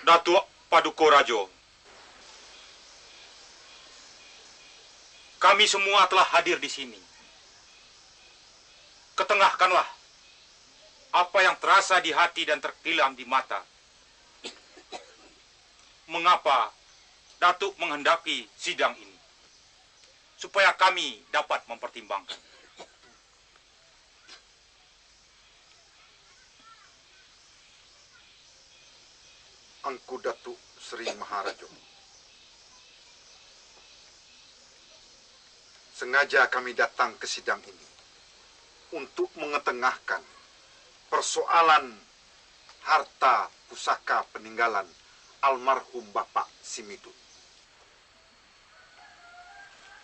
Datuk Padukorajo, kami semua telah hadir di sini. Ketengahkanlah apa yang terasa di hati dan terkilam di mata. Mengapa Datuk menghendaki sidang ini? Supaya kami dapat mempertimbangkan. Angku Datuk Sri Maharajo. Sengaja kami datang ke sidang ini untuk mengetengahkan persoalan harta pusaka peninggalan almarhum Bapak Simidun.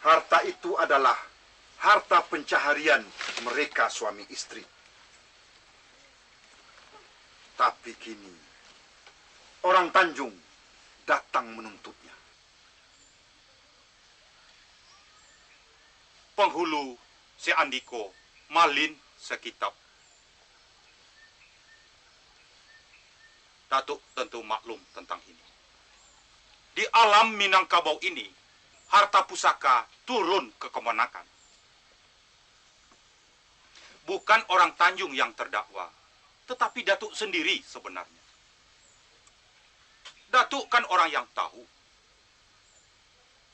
Harta itu adalah harta pencaharian mereka suami istri. Tapi kini orang Tanjung datang menuntutnya. Penghulu si Andiko malin sekitab. Datuk tentu maklum tentang ini. Di alam Minangkabau ini, harta pusaka turun ke kemenakan. Bukan orang Tanjung yang terdakwa, tetapi Datuk sendiri sebenarnya. Datuk kan orang yang tahu.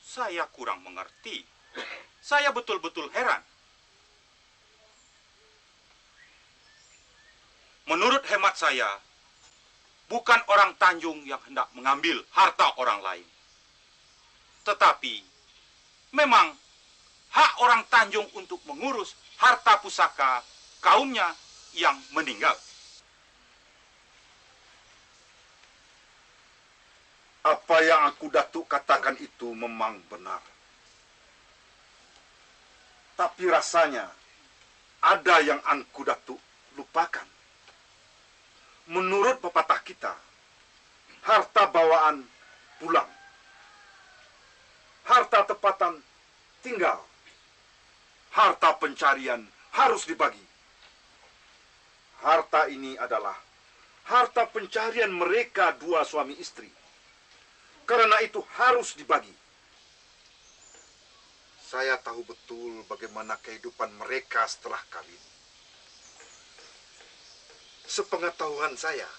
Saya kurang mengerti. Saya betul-betul heran. Menurut hemat saya, bukan orang Tanjung yang hendak mengambil harta orang lain. Tetapi, memang hak orang Tanjung untuk mengurus harta pusaka kaumnya yang meninggal. Apa yang aku Datuk katakan itu memang benar. Tapi rasanya ada yang Angku Datuk lupakan. Menurut pepatah kita, harta bawaan pulang. Harta tepatan tinggal. Harta pencarian harus dibagi. Harta ini adalah harta pencarian mereka dua suami istri. Karena itu harus dibagi. Saya tahu betul bagaimana kehidupan mereka setelah kawin. Sepengetahuan saya,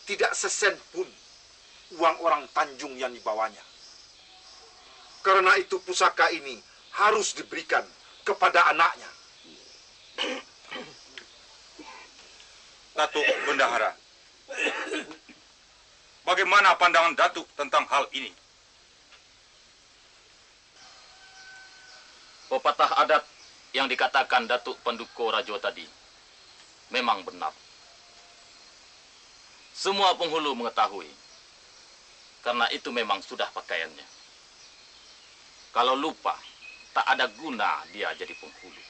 tidak sesen pun uang orang Tanjung yang dibawanya. Karena itu pusaka ini harus diberikan kepada anaknya. Datuk Bendahara, bagaimana pandangan Datuk tentang hal ini? Pepatah adat yang dikatakan Datuk Padukorajo tadi memang benar. Semua penghulu mengetahui, karena itu memang sudah pakaiannya. Kalau lupa, tak ada guna dia jadi penghulu.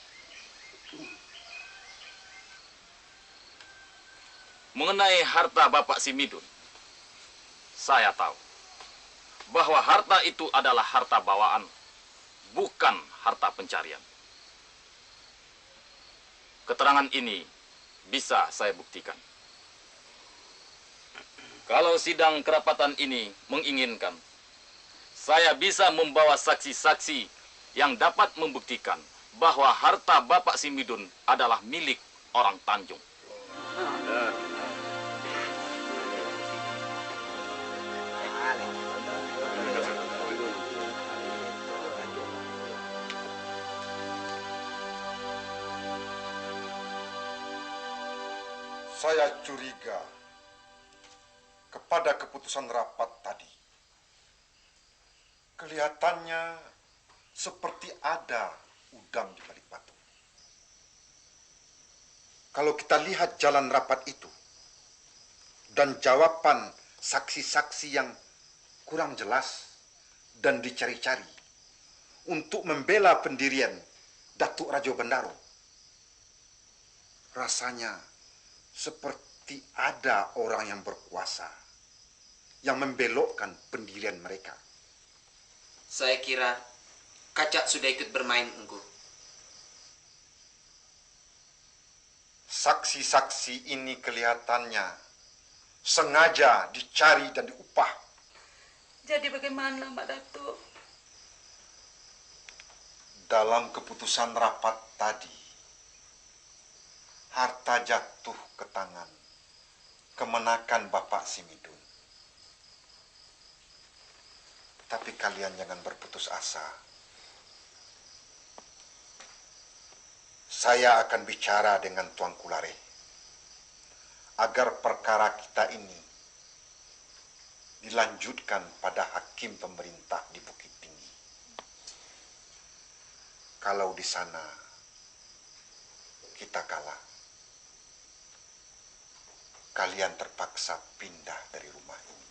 Mengenai harta Bapak Simidun, saya tahu bahwa harta itu adalah harta bawaan, bukan harta pencarian. Keterangan ini bisa saya buktikan. Kalau sidang kerapatan ini menginginkan, saya bisa membawa saksi-saksi yang dapat membuktikan bahwa harta Bapak Simidun adalah milik orang Tanjung. Saya curiga kepada keputusan rapat tadi. Kelihatannya seperti ada udang di balik batu. Kalau kita lihat jalan rapat itu dan jawaban saksi-saksi yang kurang jelas dan dicari-cari untuk membela pendirian Datuk Rajo Bendaro, rasanya seperti ada orang yang berkuasa yang membelokkan pendirian mereka. Saya kira Kacak sudah ikut bermain, Engku. Saksi-saksi ini kelihatannya sengaja dicari dan diupah. Jadi bagaimana, Mbak Datuk? Dalam keputusan rapat tadi, harta jatuh ke tangan kemenakan Bapak Simidun. Tapi kalian jangan berputus asa. Saya akan bicara dengan Tuan Kulare agar perkara kita ini dilanjutkan pada hakim pemerintah di Bukit Tinggi. Kalau di sana kita kalah, kalian terpaksa pindah dari rumah ini.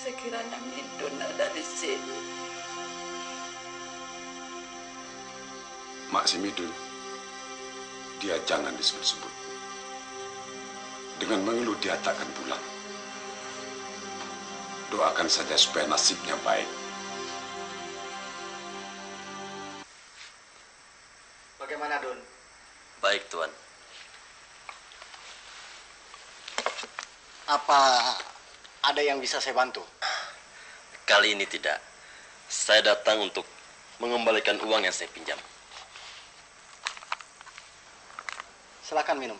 Sekiranya Midun ada di sini. Mak Simidun, dia jangan disebut-sebut. Dengan mengeluh dia takkan pulang. Doakan saja supaya nasibnya baik. Bagaimana, Don? Baik, Tuan. Apa ada yang bisa saya bantu? Kali ini tidak. Saya datang untuk mengembalikan uang yang saya pinjam. Silakan minum.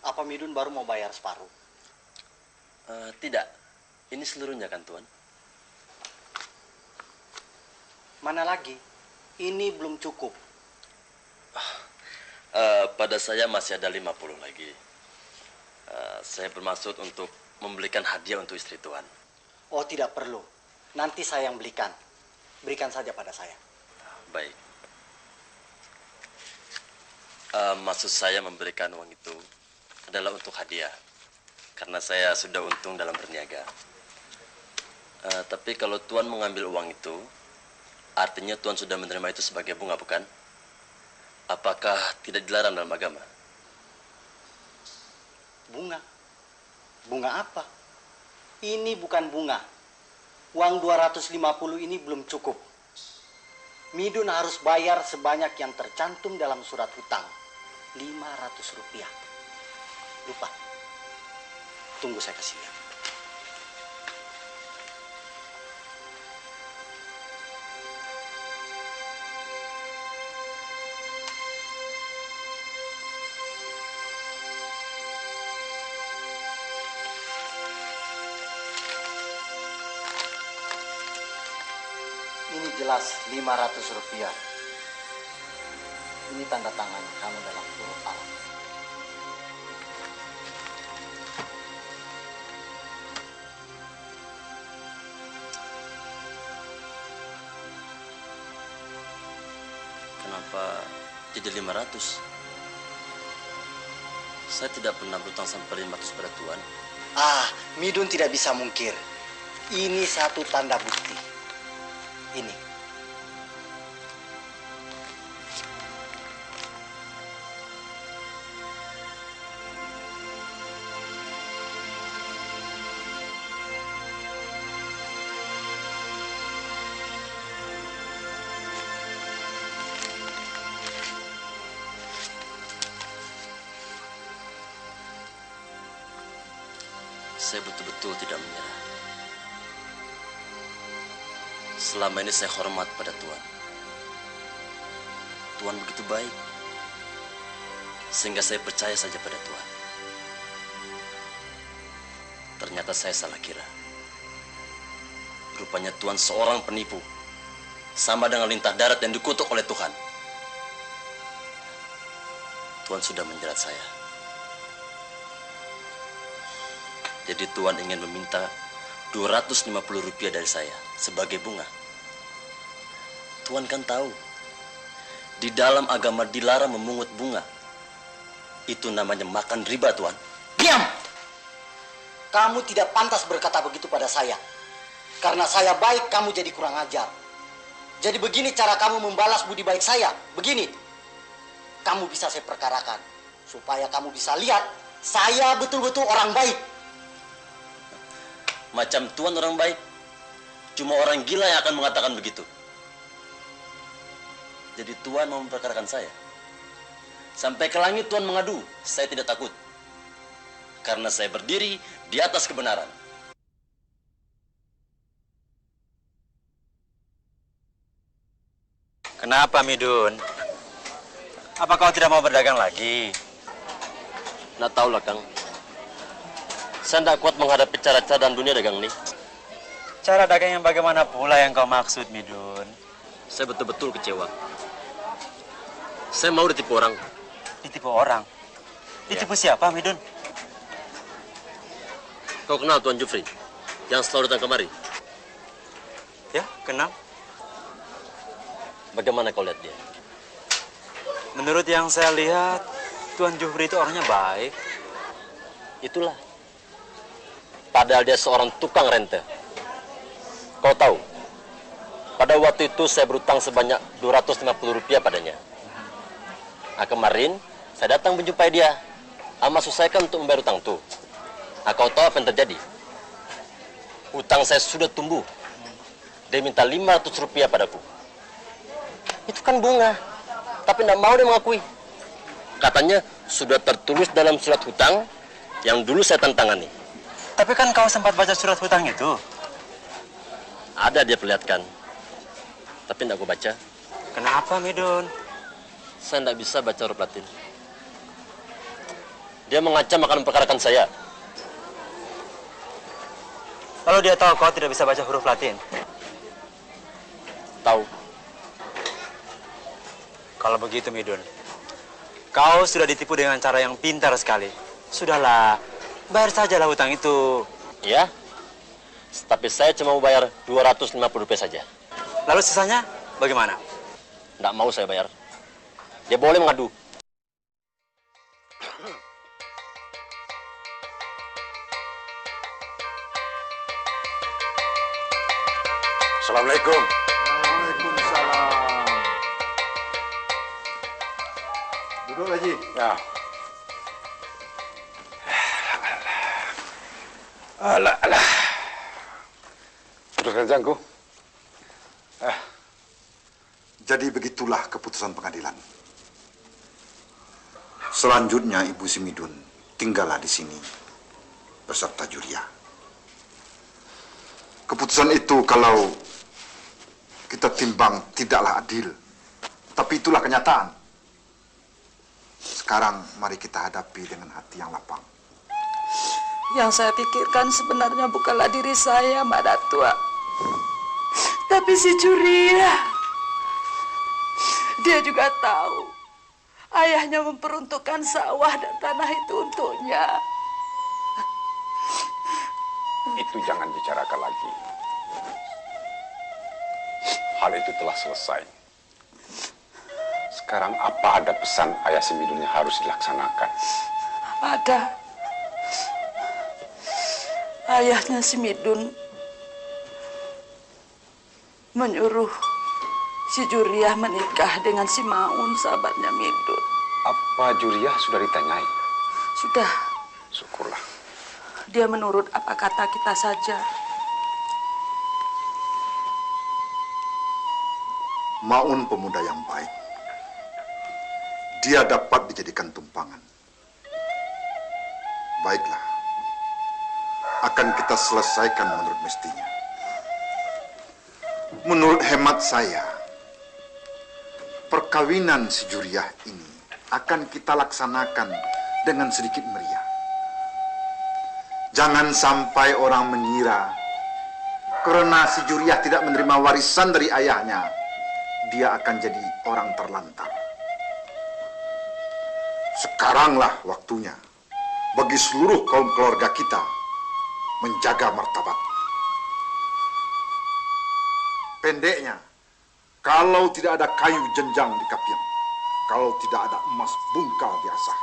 Apa Midun baru mau bayar separuh? Tidak. Ini seluruhnya kan, Tuan? Mana lagi? Ini belum cukup. Pada saya masih ada 50 lagi. Saya bermaksud untuk membelikan hadiah untuk istri Tuan. Oh, tidak perlu. Nanti saya yang belikan. Berikan saja pada saya. Baik. Maksud saya memberikan uang itu adalah untuk hadiah. Karena saya sudah untung dalam berniaga. Tapi kalau Tuan mengambil uang itu, artinya Tuan sudah menerima itu sebagai bunga, bukan? Apakah tidak dilarang dalam agama? Bunga? Bunga apa? Ini bukan bunga. Uang 250 ini belum cukup. Midun harus bayar sebanyak yang tercantum dalam surat hutang. 500 rupiah. Lupa. Tunggu saya kasih lihat. Ini jelas 500 rupiah. Ini tanda tangan kamu dalam huruf Arab. Kenapa jadi 500? Saya tidak pernah berutang sampai 500 pada Tuan. Midun tidak bisa mungkir. Ini satu tanda bukti. Ini. Saya betul-betul tidak menyerah. Selama ini saya hormat pada Tuan. Tuan begitu baik. Sehingga saya percaya saja pada Tuan. Ternyata saya salah kira. Rupanya Tuan seorang penipu. Sama dengan lintah darat yang dikutuk oleh Tuhan. Tuan sudah menjerat saya. Jadi Tuan ingin meminta 250 rupiah dari saya sebagai bunga. Tuan kan tahu, di dalam agama dilarang memungut bunga. Itu namanya makan riba, Tuan. Diam! Kamu tidak pantas berkata begitu pada saya. Karena saya baik, kamu jadi kurang ajar. Jadi begini cara kamu membalas budi baik saya. Begini. Kamu bisa saya perkarakan. Supaya kamu bisa lihat, saya betul-betul orang baik. Macam Tuan orang baik. Cuma orang gila yang akan mengatakan begitu. Jadi Tuan mau memperkarakan saya. Sampai ke langit Tuan mengadu, saya tidak takut. Karena saya berdiri di atas kebenaran. Kenapa, Midun? Apa kau tidak mau berdagang lagi? Nggak tahu lah, Kang. Saya tidak kuat menghadapi cara-cara dan dunia dagang ini. Cara dagang yang bagaimana pula yang kau maksud, Midun? Saya betul-betul kecewa. Saya mau ditipu orang. Ditipu orang? Ditipu siapa, Midun? Kau kenal Tuan Jufri? Yang selalu datang kemari? Ya, kenal. Bagaimana kau lihat dia? Menurut yang saya lihat, Tuan Jufri itu orangnya baik. Itulah. Padahal dia seorang tukang rente. Kau tahu, pada waktu itu saya berutang sebanyak Rp250 padanya. Nah, kemarin saya datang menjumpai dia. Maksud saya kan untuk membayar utang tuh. Nah, kau tahu apa yang terjadi? Utang saya sudah tumbuh. Dia minta Rp500 padaku. Itu kan bunga. Tapi tidak mau dia mengakui. Katanya sudah tertulis dalam surat hutang yang dulu saya tantangani. Tapi kan kau sempat baca surat hutang itu. Ada dia perlihatkan. Tapi tidak aku baca. Kenapa, Midun? Saya tidak bisa baca huruf Latin. Dia mengancam akan memperkarakan saya. Lalu dia tahu kau tidak bisa baca huruf Latin? Tahu. Kalau begitu, Midun, kau sudah ditipu dengan cara yang pintar sekali. Sudahlah, bayar sajalah hutang itu. Ya, tapi saya cuma mau bayar Rp250 saja. Lalu sisanya bagaimana? Tidak mau saya bayar. Dia boleh mengadu. Assalamualaikum. Waalaikumsalam. Duduk, Haji. Ya. Alah. Sudah kerjaanku. Jadi begitulah keputusan pengadilan. Selanjutnya Ibu Simidun tinggallah di sini beserta Juria. Keputusan itu kalau kita timbang tidaklah adil, tapi itulah kenyataan. Sekarang mari kita hadapi dengan hati yang lapang. Yang saya pikirkan sebenarnya bukanlah diri saya, Mbak Datua. Tapi si Juria. Dia juga tahu ayahnya memperuntukkan sawah dan tanah itu untuknya. Itu jangan bicarakan lagi. Hal itu telah selesai. Sekarang apa ada pesan Ayah Simidun yang harus dilaksanakan? Ada. Ayahnya si Midun menyuruh si Juriah menikah dengan si Maun, sahabatnya Midun. Apa Juriah sudah ditanyai? Sudah. Syukurlah. Dia menurut apa kata kita saja. Maun pemuda yang baik. Dia dapat dijadikan tumpangan. Baiklah. Akan kita selesaikan menurut mestinya. Menurut hemat saya, perkawinan si Juriah ini akan kita laksanakan dengan sedikit meriah. Jangan sampai orang mengira karena si Juriah tidak menerima warisan dari ayahnya, dia akan jadi orang terlantar. Sekaranglah waktunya bagi seluruh kaum keluarga kita menjaga martabat. Pendeknya, kalau tidak ada kayu jenjang di kapian, kalau tidak ada emas bungkal biasa.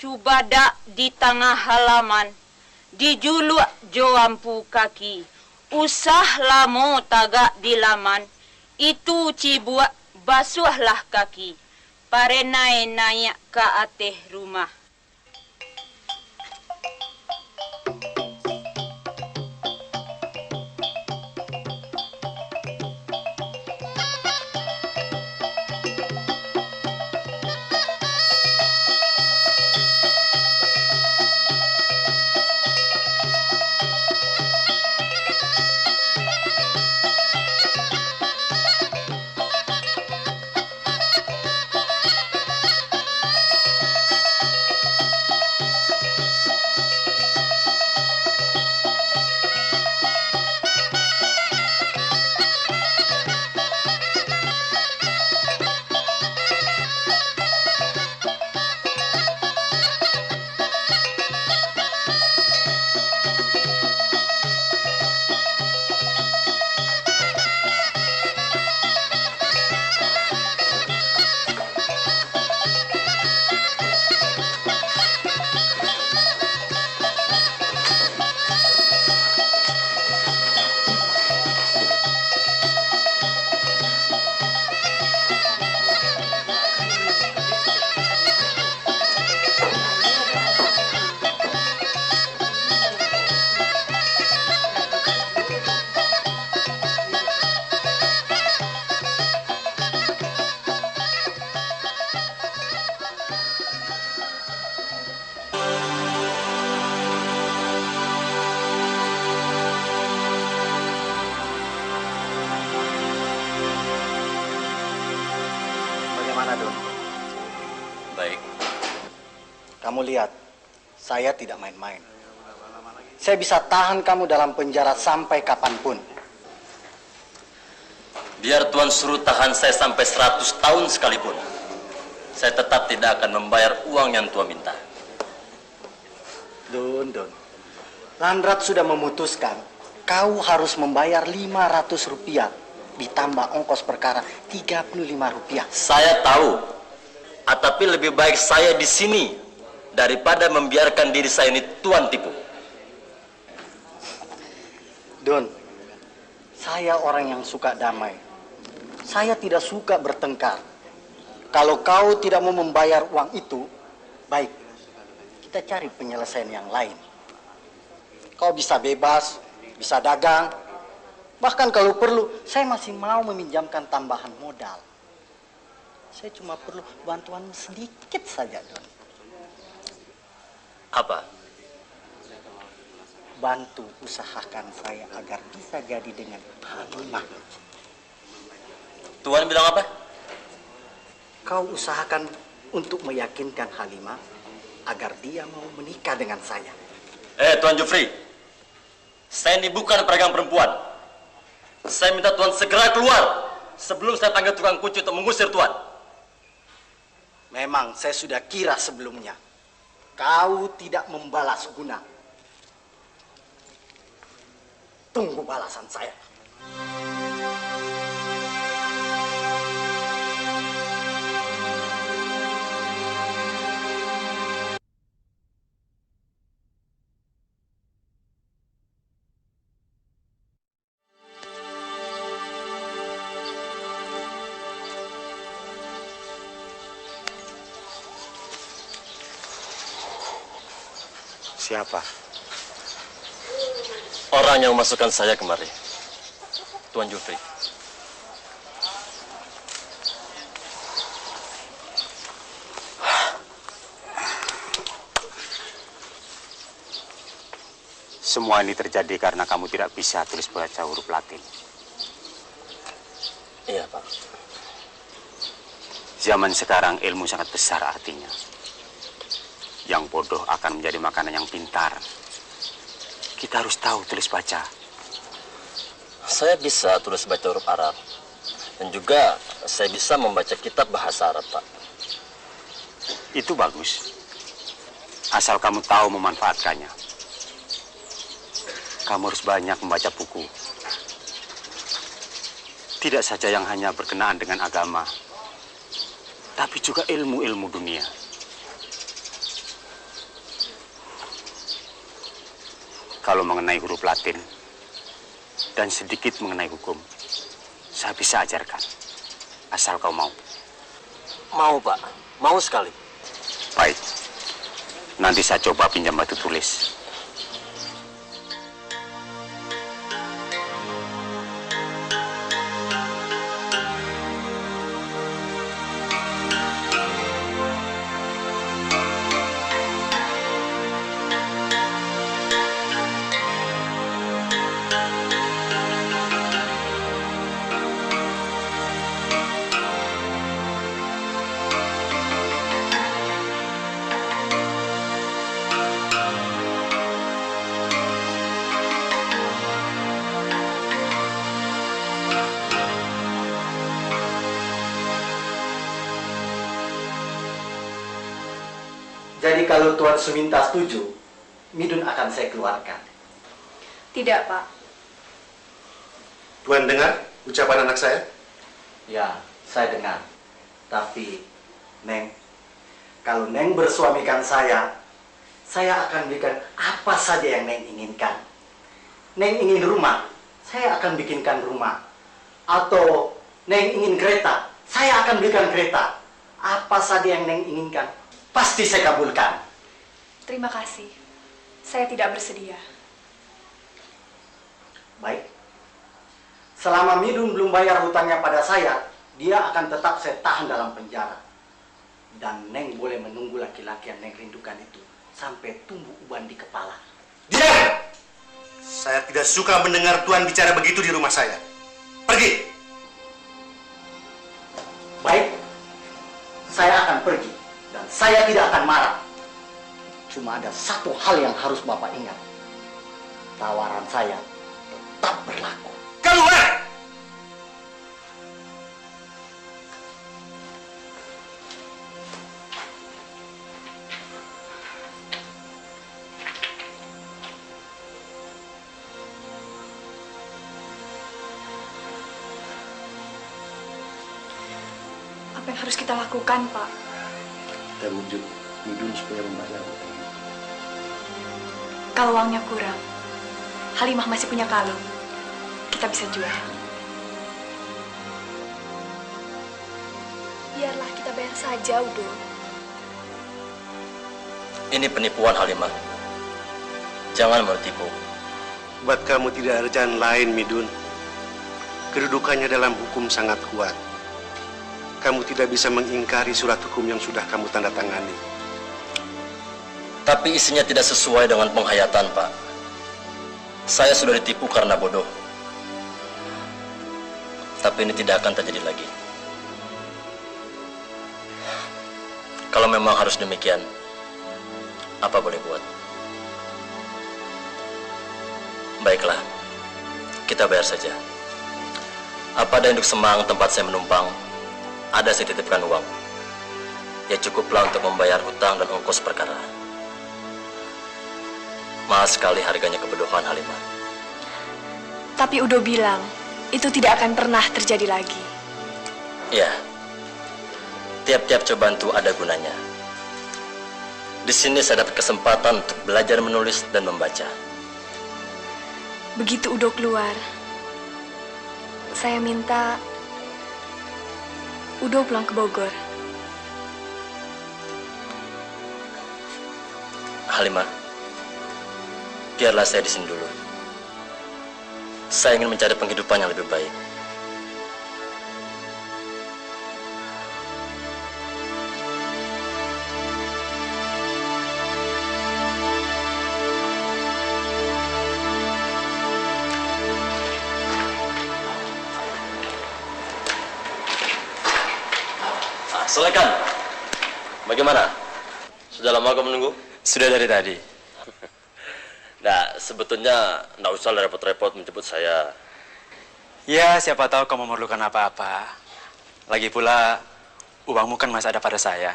Cubada di tengah halaman, dijuluk joampu kaki, usah lamo tagak di laman, itu cibuak basuhlah kaki, parenai naik ke atas rumah. Bagaimana, Don? Baik. Kamu lihat, saya tidak main-main. Saya bisa tahan kamu dalam penjara sampai kapanpun. Biar Tuan suruh tahan saya sampai 100 tahun sekalipun, saya tetap tidak akan membayar uang yang Tuan minta. Don. Landrat sudah memutuskan, kau harus membayar 500 rupiah, ditambah ongkos perkara 35 rupiah. Saya tahu, tapi lebih baik saya di sini daripada membiarkan diri saya ini Tuan tipu. Don, saya orang yang suka damai. Saya tidak suka bertengkar. Kalau kau tidak mau membayar uang itu, baik, kita cari penyelesaian yang lain. Kau bisa bebas, bisa dagang. Bahkan kalau perlu, saya masih mau meminjamkan tambahan modal. Saya cuma perlu bantuan sedikit saja, Don. Apa? Bantu usahakan saya agar bisa jadi dengan Halimah. Tuan bilang apa? Kau usahakan untuk meyakinkan Halimah agar dia mau menikah dengan saya. Tuan Jufri, saya ini bukan pedagang perempuan. Saya minta Tuan segera keluar sebelum saya panggil tukang kunci untuk mengusir Tuan. Memang saya sudah kira sebelumnya, kau tidak membalas guna. Tunggu balasan saya. Siapa? Orang yang memasukkan saya kemari, Tuan Jufri. Semua ini terjadi karena kamu tidak bisa tulis baca huruf Latin. Iya, Pak. Zaman sekarang ilmu sangat besar artinya. Yang bodoh akan menjadi makanan yang pintar. Kita harus tahu tulis baca. Saya bisa tulis baca huruf Arab. Dan juga saya bisa membaca kitab bahasa Arab, Pak. Itu bagus. Asal kamu tahu memanfaatkannya. Kamu harus banyak membaca buku. Tidak saja yang hanya berkenaan dengan agama, tapi juga ilmu-ilmu dunia. Kalau mengenai huruf Latin dan sedikit mengenai hukum, saya bisa ajarkan. Asal kau mau. Mau, Pak. Mau sekali. Baik. Nanti saya coba pinjam batu tulis. Jadi kalau Tuan Suminta setuju, Midun akan saya keluarkan. Tidak, Pak. Tuan dengar ucapan anak saya? Ya, saya dengar. Tapi, Neng, kalau Neng bersuamikan saya akan berikan apa saja yang Neng inginkan. Neng ingin rumah, saya akan bikinkan rumah. Atau Neng ingin kereta, saya akan berikan kereta. Apa saja yang Neng inginkan, pasti saya kabulkan. Terima kasih. Saya tidak bersedia. Baik. Selama Midun belum bayar hutangnya pada saya, dia akan tetap saya tahan dalam penjara. Dan Neng boleh menunggu laki-laki yang Neng rindukan itu sampai tumbuh uban di kepala. Diam! Saya tidak suka mendengar Tuan bicara begitu di rumah saya. Pergi! Baik. Saya akan pergi. Dan saya tidak akan marah. Cuma ada satu hal yang harus Bapak ingat. Tawaran saya tetap berlaku. Keluar! Apa yang harus kita lakukan, Pak? Kita bujuk Midun supaya membayar hutang. Kalau uangnya kurang, Halimah masih punya kalung. Kita bisa jual. Biarlah kita bayar saja, Udo. Ini penipuan, Halimah. Jangan mau tipu. Buat kamu tidak ada jalan lain, Midun. Kedudukannya dalam hukum sangat kuat. Kamu tidak bisa mengingkari surat hukum yang sudah kamu tanda tangani. Tapi isinya tidak sesuai dengan penghayatan, Pak. Saya sudah ditipu karena bodoh. Tapi ini tidak akan terjadi lagi. Kalau memang harus demikian, apa boleh buat? Baiklah, kita bayar saja. Apa ada induk Semang tempat saya menumpang? Ada saya titipkan uang. Ya cukuplah untuk membayar hutang dan ongkos perkara. Mahal sekali harganya kebodohan, Halimah. Tapi Udo bilang, itu tidak akan pernah terjadi lagi. Ya, tiap-tiap cobaan itu ada gunanya. Di sini saya dapat kesempatan untuk belajar menulis dan membaca. Begitu Udo keluar, saya minta Udo pulang ke Bogor. Halimah, biarlah saya di sini dulu. Saya ingin mencari penghidupan yang lebih baik. Silakan. Bagaimana? Sudah lama kau menunggu? Sudah dari tadi. Nah, sebetulnya nggak usah repot-repot menjemput saya. Ya, siapa tahu kau memerlukan apa-apa. Lagi pula, uangmu kan masih ada pada saya.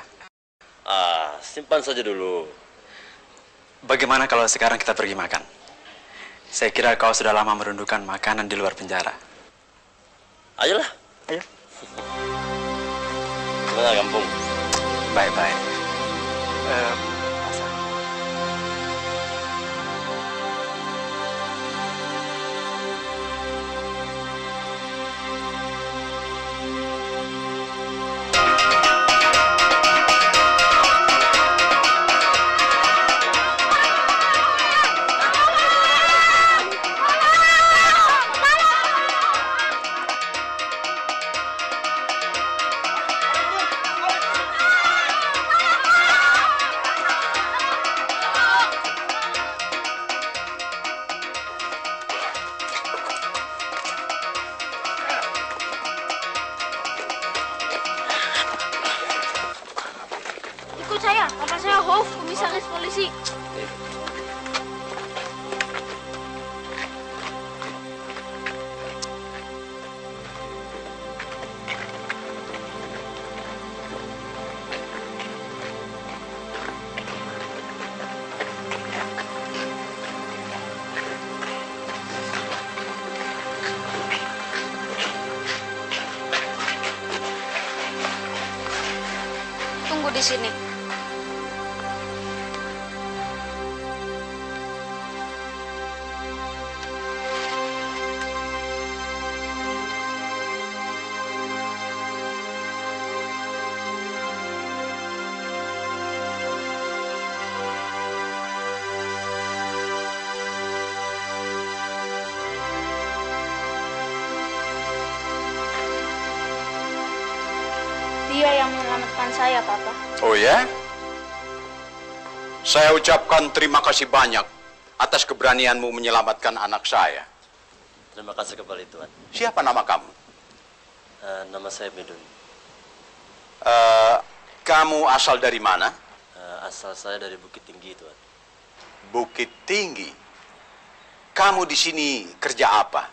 Simpan saja dulu. Bagaimana kalau sekarang kita pergi makan? Saya kira kau sudah lama merindukan makanan di luar penjara. Ayolah. Ayo. Gimana kampung? Baik-baik. Tunggu di sini. Dia yang menyelamatkan saya, Papa. Oh ya? Saya ucapkan terima kasih banyak atas keberanianmu menyelamatkan anak saya. Terima kasih kembali, Tuan. Siapa nama kamu? Nama saya Midun. Kamu asal dari mana? Asal saya dari Bukit Tinggi, Tuan. Bukit Tinggi? Kamu di sini kerja apa?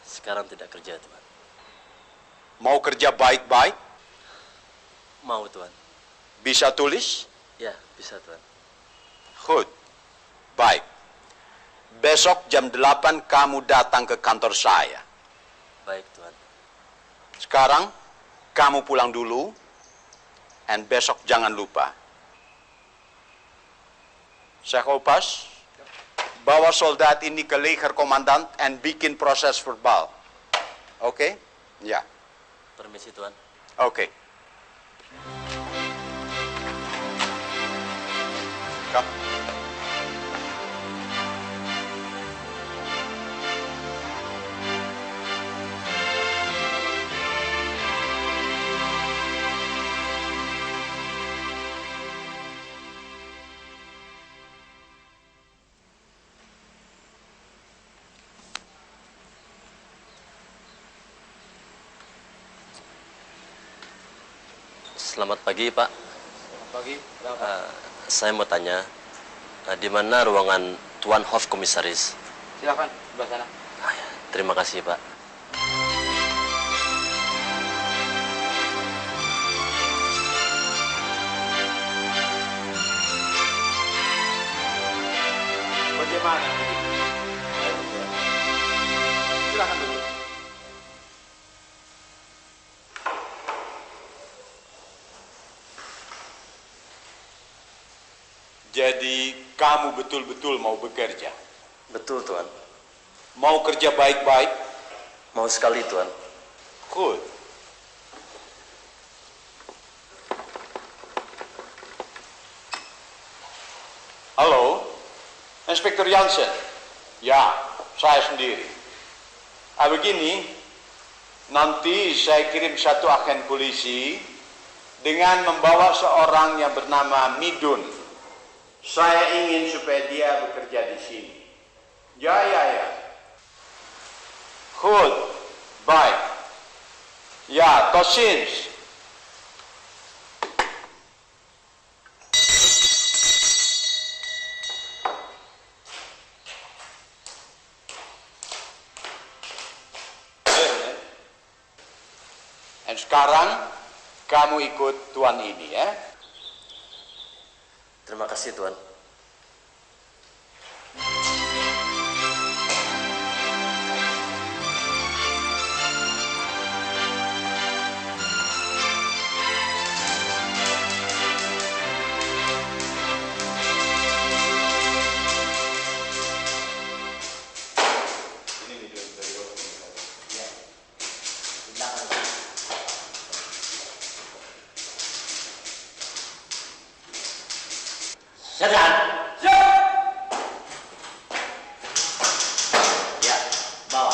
Sekarang tidak kerja, Tuan. Mau kerja baik-baik? Mau, Tuan. Bisa tulis? Ya, bisa, Tuan. Good. Baik. Besok jam 8 kamu datang ke kantor saya. Baik, Tuan. Sekarang, kamu pulang dulu. And besok jangan lupa. Syekh Opas, bawa soldat ini ke leher komandan and bikin proses verbal. Oke? Ya. Permisi, Tuan. Oke. Come. Selamat pagi, Pak. Selamat pagi. Saya mau tanya, di mana ruangan Tuan Hof Komisaris? Silakan, sebelah sana. Terima kasih, Pak. Bagaimana? Silakan dulu. Jadi kamu betul-betul mau bekerja? Betul, Tuan. Mau kerja baik-baik? Mau sekali, Tuan. Good. Halo, Inspektur Jansen. Ya, saya sendiri. Begini, nanti saya kirim satu agen polisi dengan membawa seorang yang bernama Midun. Saya ingin supaya dia bekerja di sini. Ya. Good. Baik. Ya, Tosins. Dan sekarang kamu ikut Tuan ini ya. Terima kasih, Tuan. Sedang. Ya, bawa.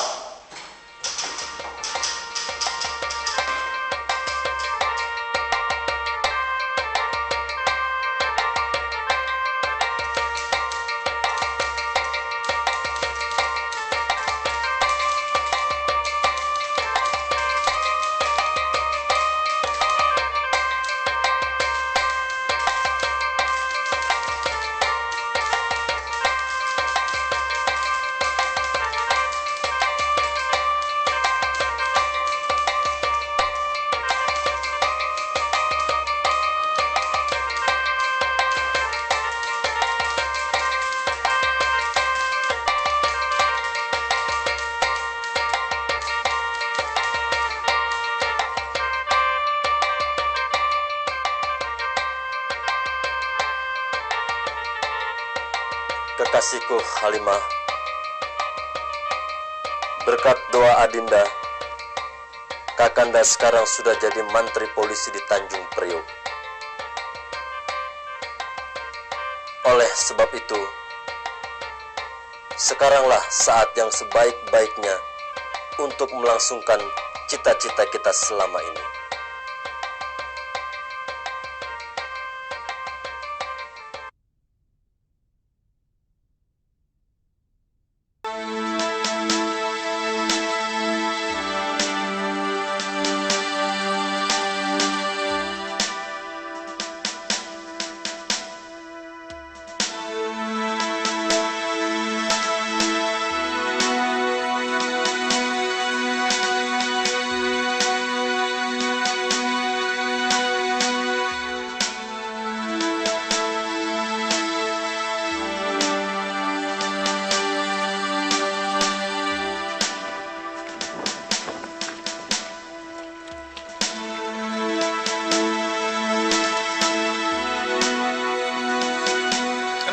Kekasihku Halimah, berkat doa Adinda, Kakanda sekarang sudah jadi mantri polisi di Tanjung Priok. Oleh sebab itu, sekaranglah saat yang sebaik-baiknya untuk melangsungkan cita-cita kita selama ini.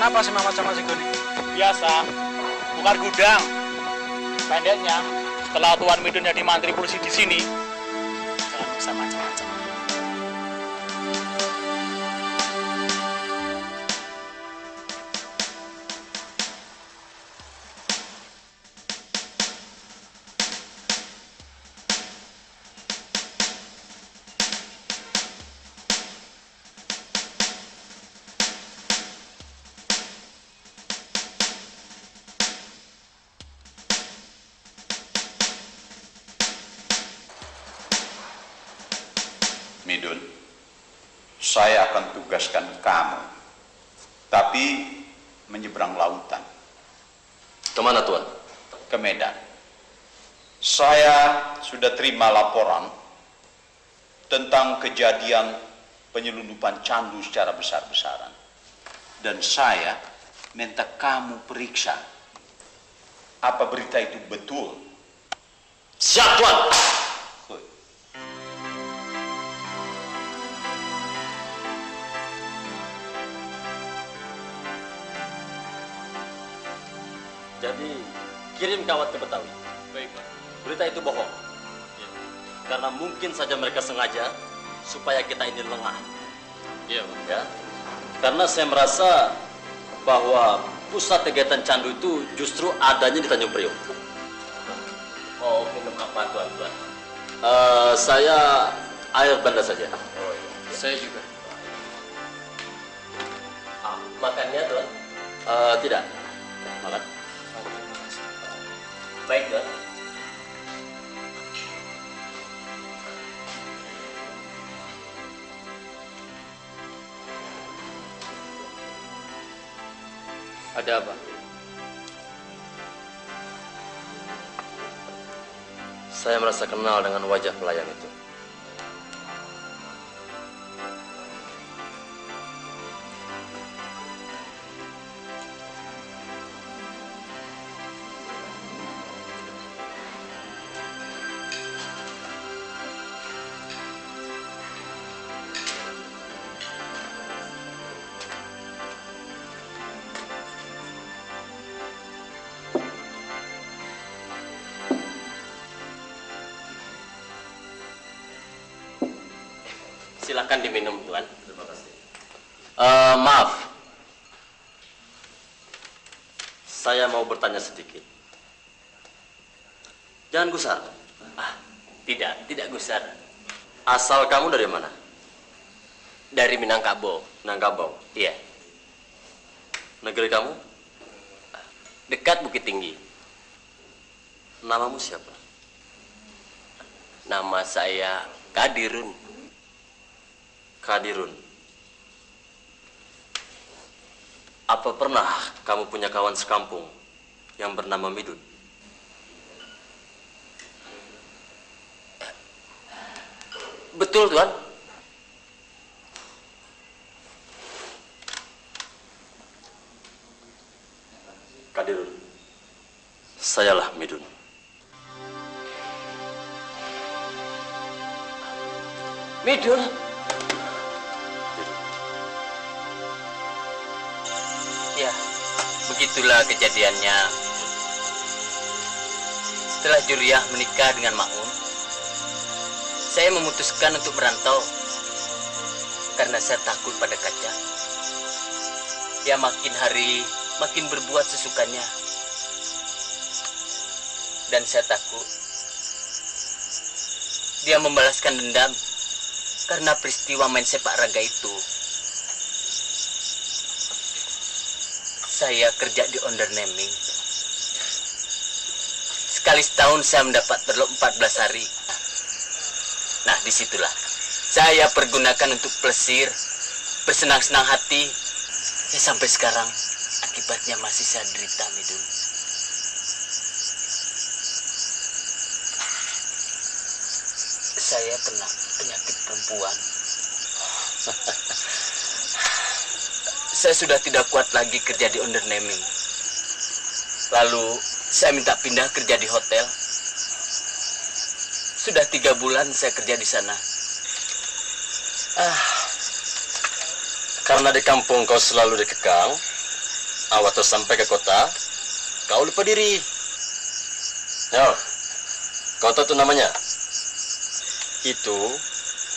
Kenapa sih Mamat sama si Goni? Biasa, bukan gudang. Pendeknya, setelah Tuan Midun jadi mantri polisi di sini, jangan bisa macam-macam. Midun, saya akan tugaskan kamu, tapi menyeberang lautan. Kemana, Tuan? Ke Medan. Saya sudah terima laporan tentang kejadian penyelundupan candu secara besar-besaran. Dan saya minta kamu periksa apa berita itu betul. Siap, Tuan! Jadi, kirim kawat ke Betawi. Baik, Pak. Berita itu bohong. Ya. Karena mungkin saja mereka sengaja supaya kita ini lengah. Iya, Pak. Ya. Karena saya merasa bahwa pusat kegiatan candu itu justru adanya di Tanjung Priok. Oh, minum apa, Tuan? Saya air banda saja. Oh, iya. Saya juga. Makannya, Tuan? Tidak. Makan. Baik, Tuan. Ada apa? Saya merasa kenal dengan wajah pelayan itu. Silakan diminum, Tuan. Terima kasih. Maaf. Saya mau bertanya sedikit. Jangan gusar. Tidak gusar. Asal kamu dari mana? Dari Minangkabau. Minangkabau? Iya. Negeri kamu? Dekat Bukit Tinggi. Namamu siapa? Nama saya Kadirun. Kadirun. Apa pernah kamu punya kawan sekampung yang bernama Midun? Betul, Tuan. Kadirun. Sayalah Midun. Midun? Ya, Begitulah kejadiannya. Setelah Juriah menikah dengan Maun, saya memutuskan untuk merantau karena saya takut pada Kaca. Dia makin hari makin berbuat sesukanya. Dan saya takut dia membalaskan dendam karena peristiwa main sepak raga itu. Saya kerja di onderneming. Sekali setahun saya mendapat terlop 14 hari. Nah, disitulah saya pergunakan untuk plesir, bersenang-senang hati. Ya, sampai sekarang akibatnya masih saya derita, Midun. Saya kena penyakit perempuan. Saya sudah tidak kuat lagi kerja di onderneming. Lalu saya minta pindah kerja di hotel. Sudah 3 bulan saya kerja di sana. Karena di kampung kau selalu dikekang, waktu sampai ke kota, kau lupa diri. Yo, kau tahu itu namanya? Itu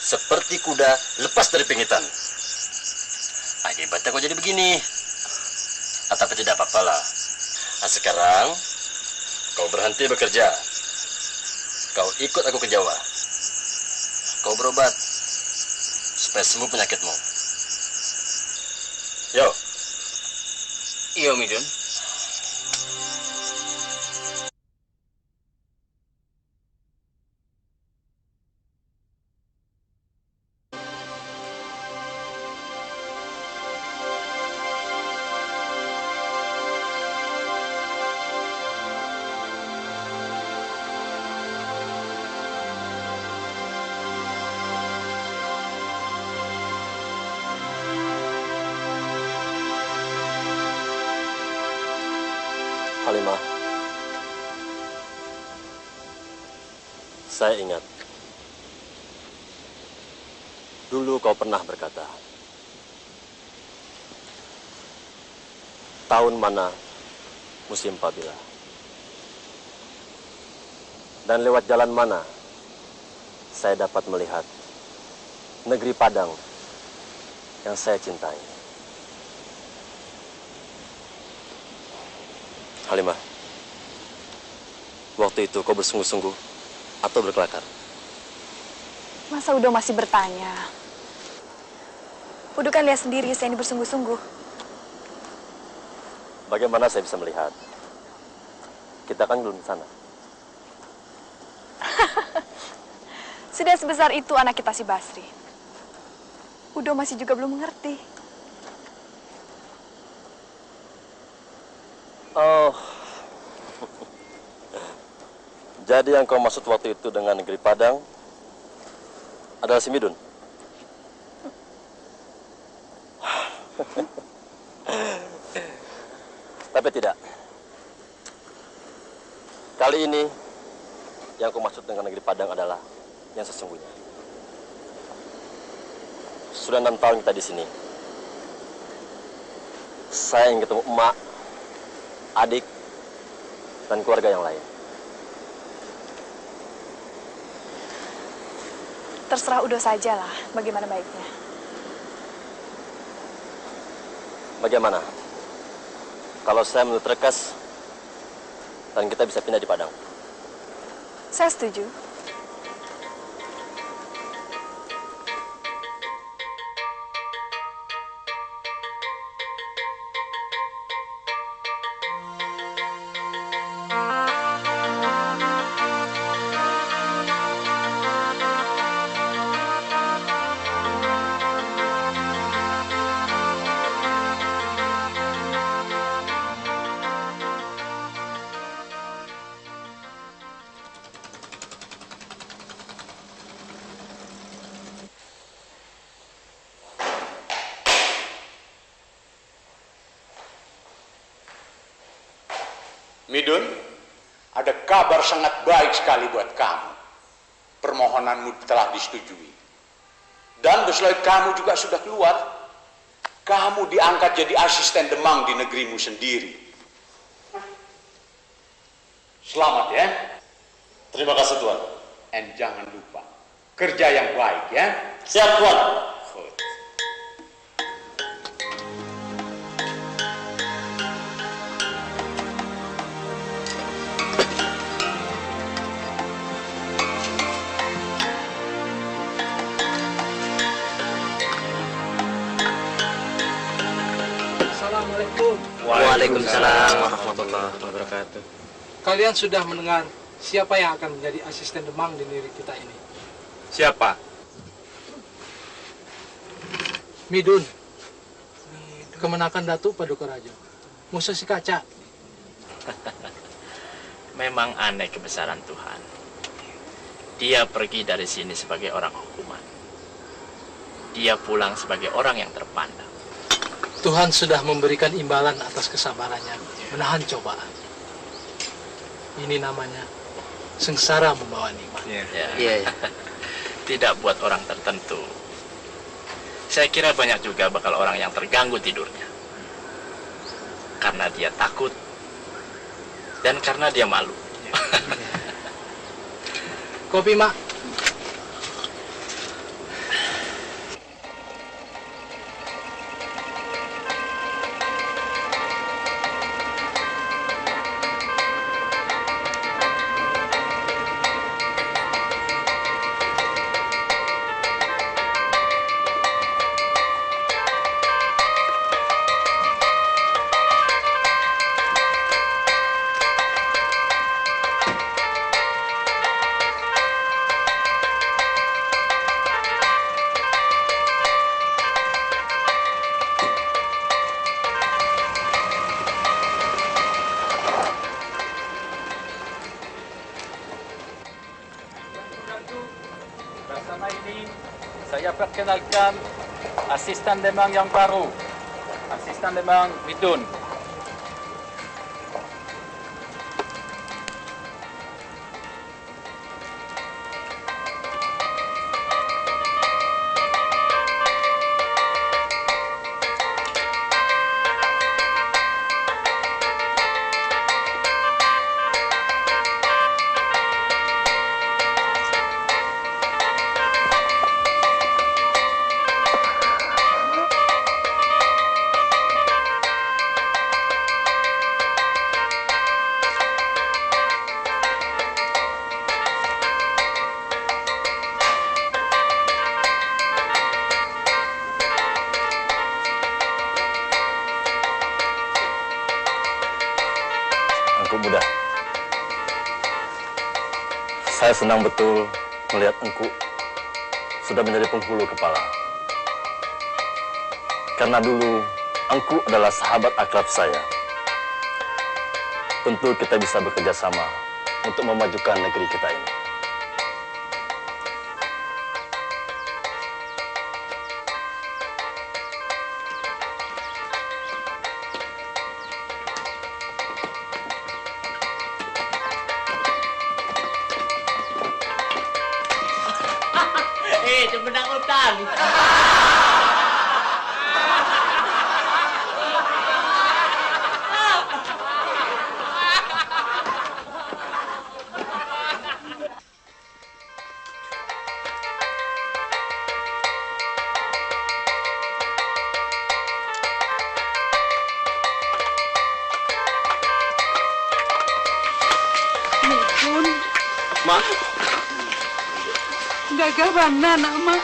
seperti kuda lepas dari pingitan. Akibatnya kau jadi begini. Tapi tidak apa-apalah. Nah, sekarang kau berhenti bekerja. Kau ikut aku ke Jawa. Kau berobat supaya sembuh penyakitmu. Yo. Iya, Midun. Halimah, saya ingat dulu kau pernah berkata, tahun mana musim pabila, dan lewat jalan mana saya dapat melihat negeri Padang yang saya cintai. Halimah, waktu itu kau bersungguh-sungguh atau berkelakar? Masa Udo masih bertanya? Udo kan lihat sendiri saya ini bersungguh-sungguh. Bagaimana saya bisa melihat? Kita kan belum di sana. Sudah sebesar itu anak kita si Basri. Udo masih juga belum mengerti. Oh, jadi yang kau maksud waktu itu dengan negeri Padang adalah si Midun? Tapi tidak. Kali ini yang kau maksud dengan negeri Padang adalah yang sesungguhnya. Sudah 6 tahun kita di sini. Saya ingin ketemu emak, adik, dan keluarga yang lain. Terserah Udo sajalah bagaimana baiknya. Bagaimana kalau saya menurut Rekas dan kita bisa pindah di Padang? Saya setuju. Midun, ada kabar sangat baik sekali buat kamu. Permohonanmu telah disetujui. Dan bos kamu juga sudah keluar. kamu diangkat jadi asisten demang di negerimu sendiri. Selamat ya. Terima kasih Tuan. And jangan lupa, kerja yang baik ya. Siap Tuan. Assalamualaikum. Waalaikumsalam warahmatullahi wabarakatuh. Kalian sudah mendengar siapa yang akan menjadi asisten demang di negeri kita ini? Siapa? Midun. Kemenakan Datu Paduka Raja. Musa si kaca. Memang aneh kebesaran Tuhan. Dia pergi dari sini sebagai orang hukuman. Dia pulang sebagai orang yang terpandang. Tuhan sudah memberikan imbalan atas kesabarannya, menahan cobaan. Ini namanya sengsara membawa nikmat. Iya. Tidak buat orang tertentu. Saya kira banyak juga bakal orang yang terganggu tidurnya. Karena dia takut dan karena dia malu. Kopi, Mak. Bersama ini saya perkenalkan asisten demang yang baru, asisten demang Midun. Engku Buddha, saya senang betul melihat Engku sudah menjadi penghulu kepala. Karena dulu Engku adalah sahabat akrab saya. Tentu kita bisa bekerja sama untuk memajukan negeri kita ini. Menang utang. Midun. Mak. Gagah mana nak, Mak?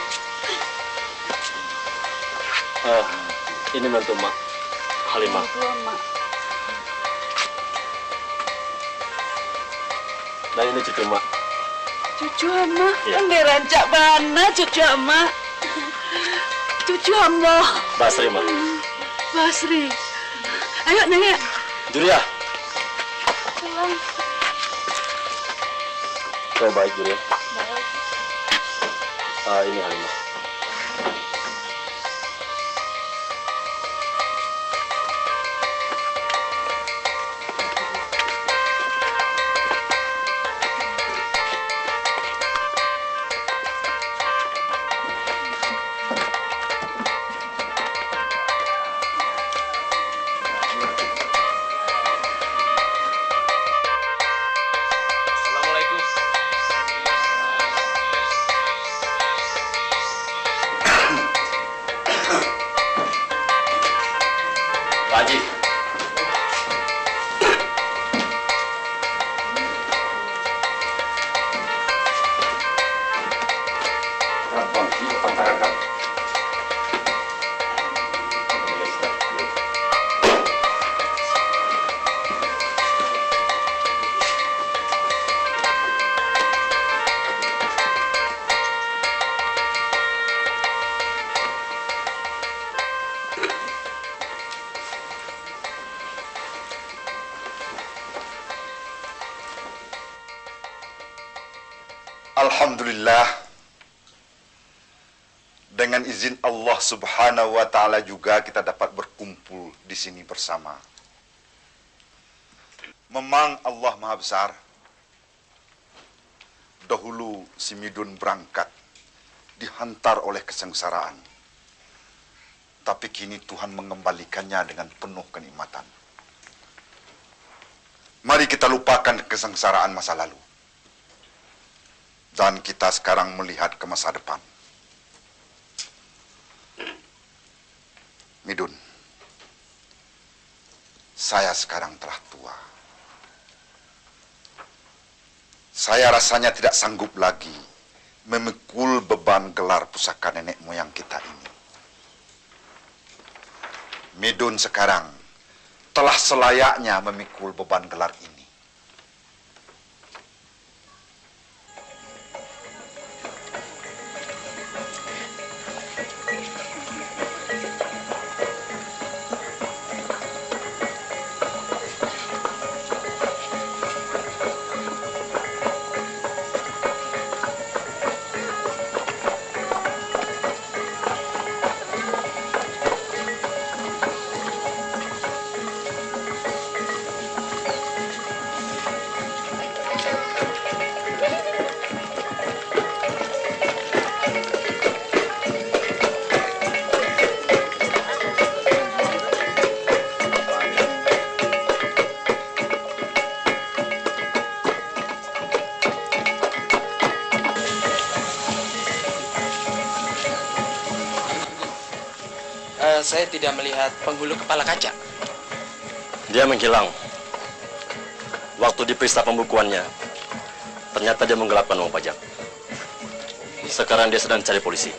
Ini mantu Mak, Halimah. Mak. Dan ini cucu Mak. Cucu Ama, Iya. Ande rancak mana cucu Ama? Cucu Ama. Basri Mak. Basri. Ayo nanya. Julia. Pulang. Kau baik Julia. Ini Halimah. Alhamdulillah, dengan izin Allah Subhanahu wa Ta'ala juga kita dapat berkumpul di sini bersama. Memang Allah Maha Besar. Dahulu si Midun berangkat, dihantar oleh kesengsaraan. Tapi kini Tuhan mengembalikannya dengan penuh kenikmatan. Mari kita lupakan kesengsaraan masa lalu. Dan kita sekarang melihat ke masa depan. Midun, saya sekarang telah tua. Saya rasanya tidak sanggup lagi memikul beban gelar pusaka nenek moyang kita ini. Midun sekarang telah selayaknya memikul beban gelar ini. Saya tidak melihat penghulu kepala kaca. Dia menghilang. Waktu diperiksa pembukuannya, ternyata dia menggelapkan uang pajak. Sekarang dia sedang dicari polisi.